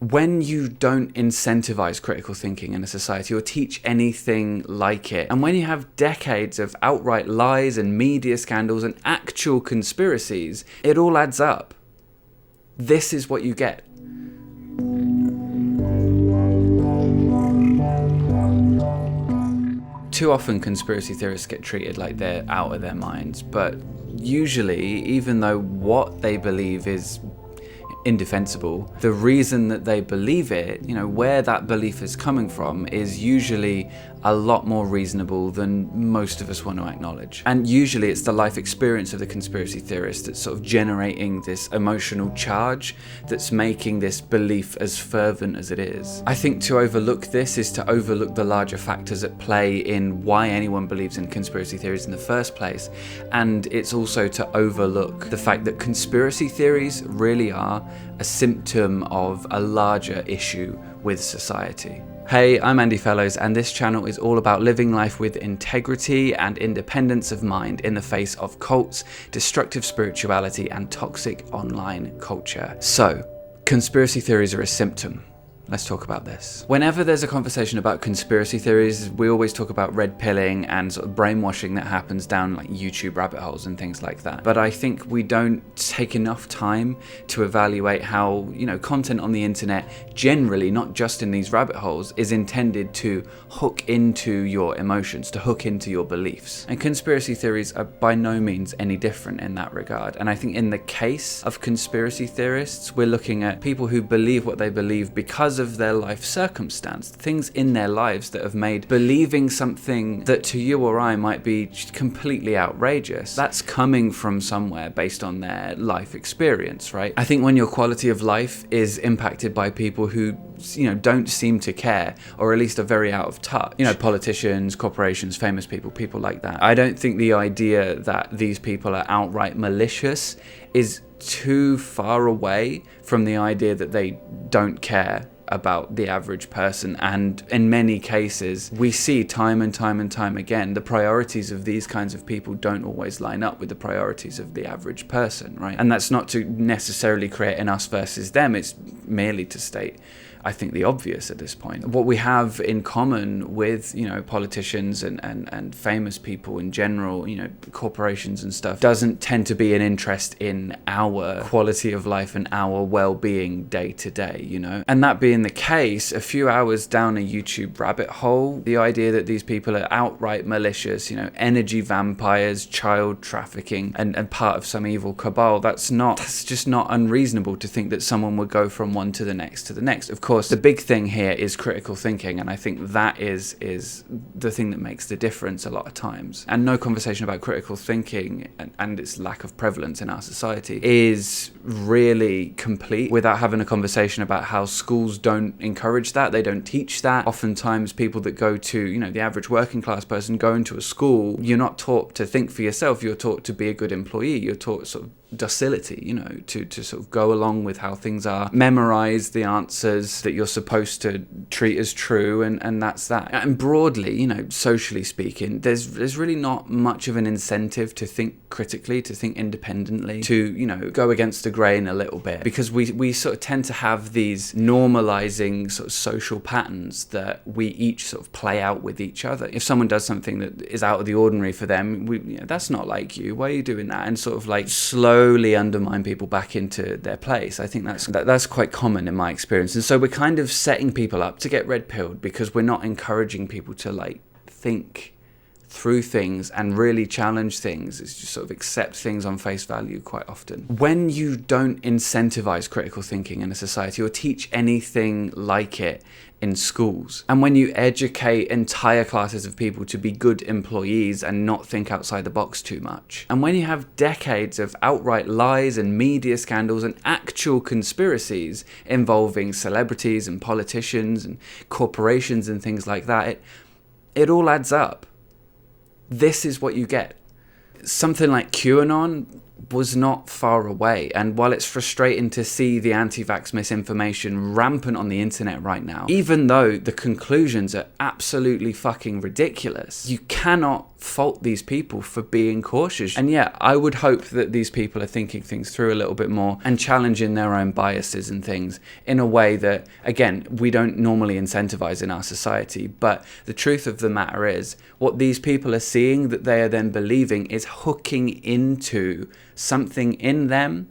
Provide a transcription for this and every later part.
When you don't incentivize critical thinking in a society or teach anything like it, and when you have decades of outright lies and media scandals and actual conspiracies, it all adds up. This is what you get. Too often conspiracy theorists get treated like they're out of their minds, but usually, even though what they believe is indefensible, the reason that they believe it, where that belief is coming from, is usually a lot more reasonable than most of us want to acknowledge. And usually it's the life experience of the conspiracy theorist that's sort of generating this emotional charge that's making this belief as fervent as it is. I think to overlook this is to overlook the larger factors at play in why anyone believes in conspiracy theories in the first place. And it's also to overlook the fact that conspiracy theories really are a symptom of a larger issue with society. Hey, I'm Andy Fellows, and this channel is all about living life with integrity and independence of mind in the face of cults, destructive spirituality, and toxic online culture. So, conspiracy theories are a symptom. Let's talk about this. Whenever there's a conversation about conspiracy theories, we always talk about red pilling and sort of brainwashing that happens down like YouTube rabbit holes and things like that. But I think we don't take enough time to evaluate how, content on the internet generally, not just in these rabbit holes, is intended to hook into your emotions, to hook into your beliefs. And conspiracy theories are by no means any different in that regard. And I think in the case of conspiracy theorists, we're looking at people who believe what they believe because of their life circumstance, things in their lives that have made believing something that to you or I might be completely outrageous. That's coming from somewhere based on their life experience, right? I think when your quality of life is impacted by people who, don't seem to care, or at least are very out of touch, politicians, corporations, famous people like that. I don't think the idea that these people are outright malicious is too far away from the idea that they don't care about the average person. And in many cases, we see time and time again, the priorities of these kinds of people don't always line up with the priorities of the average person, right? And that's not to necessarily create an us versus them, it's merely to state, I think, the obvious at this point. What we have in common with, politicians and famous people in general, corporations and stuff, doesn't tend to be an interest in our quality of life and our well-being day to day, And that being the case, a few hours down a YouTube rabbit hole, the idea that these people are outright malicious, energy vampires, child trafficking, and part of some evil cabal, that's just not unreasonable to think that someone would go from one to the next. Of course, the big thing here is critical thinking, and I think that is the thing that makes the difference a lot of times. And no conversation about critical thinking and its lack of prevalence in our society is really complete without having a conversation about how schools don't encourage that, they don't teach that. Oftentimes people that go to, the average working class person go into a school, you're not taught to think for yourself, you're taught to be a good employee, you're taught sort of docility, to sort of go along with how things are, memorize the answers that you're supposed to treat as true, and that's that. And broadly, socially speaking, there's really not much of an incentive to think critically, to think independently, to, go against the grain a little bit, because we sort of tend to have these normalizing sort of social patterns that we each sort of play out with each other. If someone does something that is out of the ordinary for them, that's not like you, why are you doing that? And sort of like slowly undermine people back into their place. I think that's quite common in my experience. And so we're kind of setting people up to get red pilled because we're not encouraging people to think through things and really challenge things. It's just sort of accept things on face value quite often. When you don't incentivize critical thinking in a society or teach anything like it in schools, and when you educate entire classes of people to be good employees and not think outside the box too much, and when you have decades of outright lies and media scandals and actual conspiracies involving celebrities and politicians and corporations and things like that, it all adds up. This is what you get. Something like QAnon was not far away. And while it's frustrating to see the anti-vax misinformation rampant on the internet right now, even though the conclusions are absolutely fucking ridiculous, you cannot fault these people for being cautious. And yeah, I would hope that these people are thinking things through a little bit more and challenging their own biases and things in a way that, again, we don't normally incentivize in our society. But the truth of the matter is, what these people are seeing that they are then believing is hooking into something in them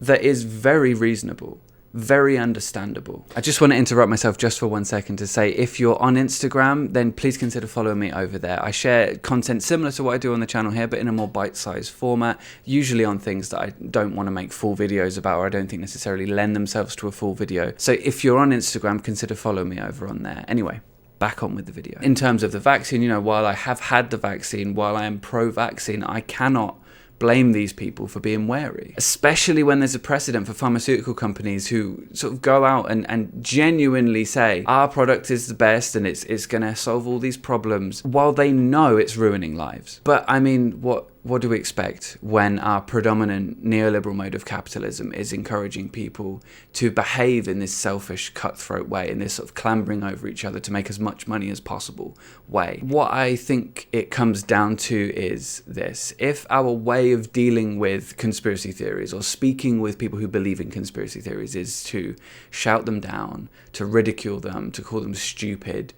that is very reasonable, very understandable. I just want to interrupt myself just for 1 second to say, if you're on Instagram, then please consider following me over there. I share content similar to what I do on the channel here, but in a more bite-sized format, usually on things that I don't want to make full videos about, or I don't think necessarily lend themselves to a full video. So if you're on Instagram, consider following me over on there. Anyway, back on with the video. In terms of the vaccine, you know, while I have had the vaccine, while I am pro-vaccine, I cannot blame these people for being wary, especially when there's a precedent for pharmaceutical companies who sort of go out and genuinely say our product is the best and it's going to solve all these problems, while they know it's ruining lives. But I mean, what do we expect when our predominant neoliberal mode of capitalism is encouraging people to behave in this selfish, cutthroat way, in this sort of clambering over each other to make as much money as possible way? What I think it comes down to is this: if our way of dealing with conspiracy theories or speaking with people who believe in conspiracy theories is to shout them down, to ridicule them, to call them stupid,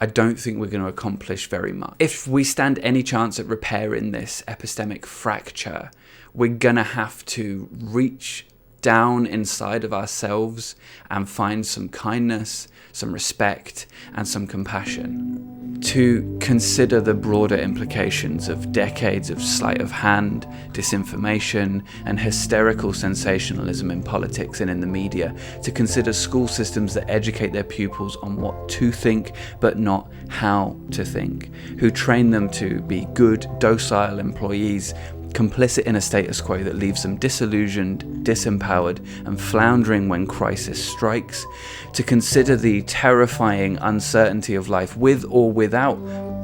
I don't think we're going to accomplish very much. If we stand any chance at repairing this epistemic fracture, we're going to have to reach down inside of ourselves and find some kindness, some respect, and some compassion. To consider the broader implications of decades of sleight of hand, disinformation, and hysterical sensationalism in politics and in the media. To consider school systems that educate their pupils on what to think, but not how to think. Who train them to be good, docile employees, complicit in a status quo that leaves them disillusioned, disempowered, and floundering when crisis strikes. To consider the terrifying uncertainty of life with or without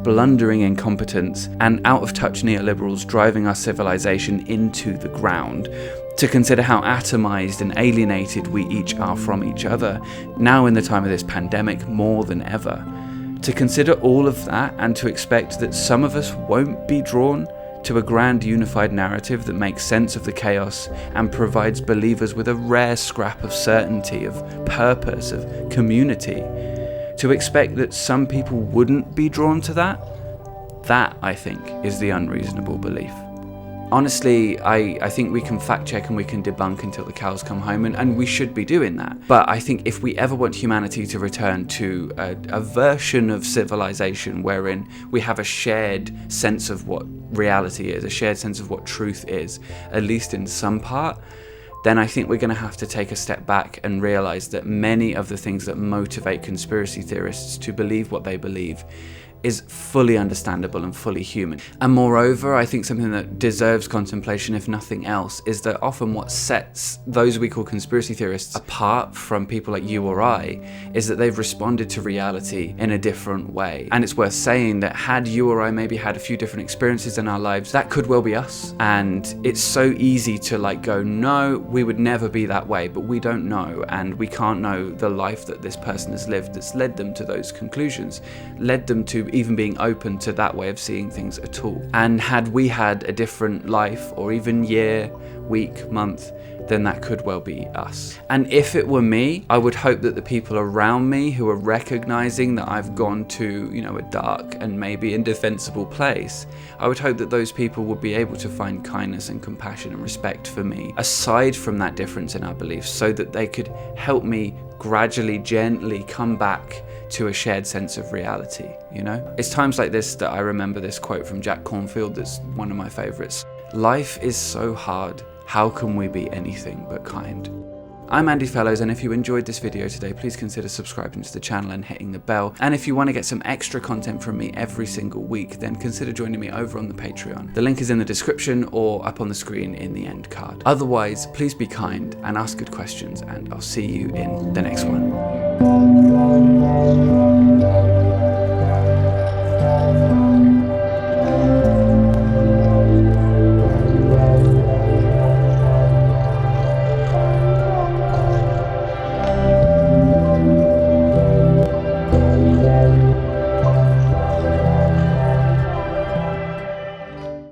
blundering incompetence and out-of-touch neoliberals driving our civilization into the ground. To consider how atomized and alienated we each are from each other, now in the time of this pandemic more than ever. To consider all of that and to expect that some of us won't be drawn to a grand unified narrative that makes sense of the chaos and provides believers with a rare scrap of certainty, of purpose, of community. To expect that some people wouldn't be drawn to that I think is the unreasonable belief. Honestly, I think we can fact check and we can debunk until the cows come home, and we should be doing that. But I think if we ever want humanity to return to a version of civilization wherein we have a shared sense of what reality is, a shared sense of what truth is, at least in some part, then I think we're going to have to take a step back and realize that many of the things that motivate conspiracy theorists to believe what they believe is fully understandable and fully human. And moreover, I think something that deserves contemplation, if nothing else, is that often what sets those we call conspiracy theorists apart from people like you or I is that they've responded to reality in a different way. And it's worth saying that had you or I maybe had a few different experiences in our lives, that could well be us. And it's so easy to go, no, we would never be that way, but we don't know, and we can't know the life that this person has lived that's led them to those conclusions, led them to even being open to that way of seeing things at all. And had we had a different life, or even year, week, month, then that could well be us. And if it were me, I would hope that the people around me who are recognizing that I've gone to, a dark and maybe indefensible place, I would hope that those people would be able to find kindness and compassion and respect for me, aside from that difference in our beliefs, so that they could help me gradually, gently come back to a shared sense of reality, It's times like this that I remember this quote from Jack Cornfield that's one of my favorites. Life is so hard, how can we be anything but kind? I'm Andy Fellows, and if you enjoyed this video today, please consider subscribing to the channel and hitting the bell. And if you want to get some extra content from me every single week, then consider joining me over on the Patreon. The link is in the description or up on the screen in the end card. Otherwise, please be kind and ask good questions, and I'll see you in the next one.